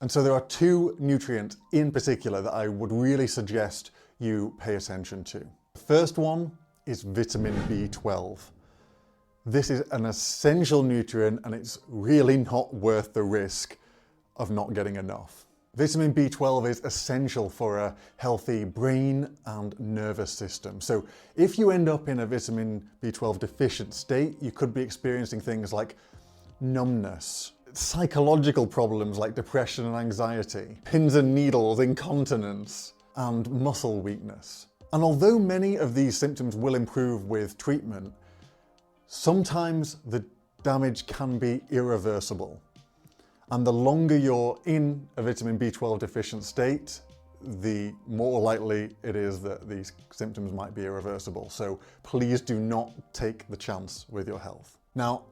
And so there are two nutrients in particular that I would really suggest you pay attention to. The first one is vitamin B12. This is an essential nutrient and it's really not worth the risk of not getting enough. Vitamin B12 is essential for a healthy brain and nervous system. So if you end up in a vitamin B12 deficient state, you could be experiencing things like numbness, psychological problems like depression and anxiety, pins and needles, incontinence, and muscle weakness. And although many of these symptoms will improve with treatment, sometimes the damage can be irreversible. And the longer you're in a vitamin B12 deficient state, the more likely it is that these symptoms might be irreversible. So please do not take the chance with your health. Now,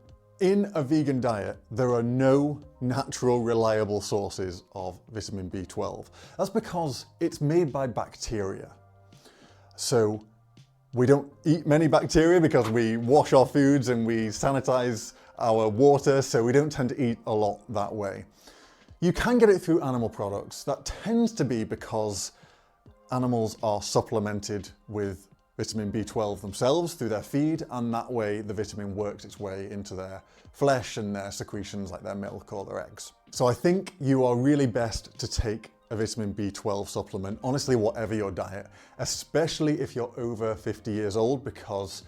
in a vegan diet, there are no natural, reliable sources of vitamin B12. That's because it's made by bacteria. So we don't eat many bacteria because we wash our foods and we sanitize our water, so we don't tend to eat a lot that way. You can get it through animal products. That tends to be because animals are supplemented with vitamin B12 themselves through their feed, and that way the vitamin works its way into their flesh and their secretions like their milk or their eggs. So I think you are really best to take a vitamin B12 supplement, honestly, whatever your diet, especially if you're over 50 years old, because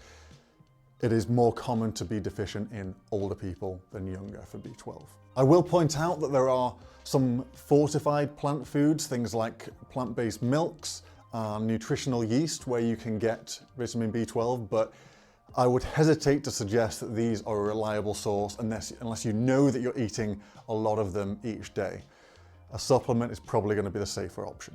it is more common to be deficient in older people than younger for B12. I will point out that there are some fortified plant foods, things like plant-based milks, nutritional yeast, where you can get vitamin B12, but I would hesitate to suggest that these are a reliable source unless you know that you're eating a lot of them each day. A supplement is probably going to be the safer option.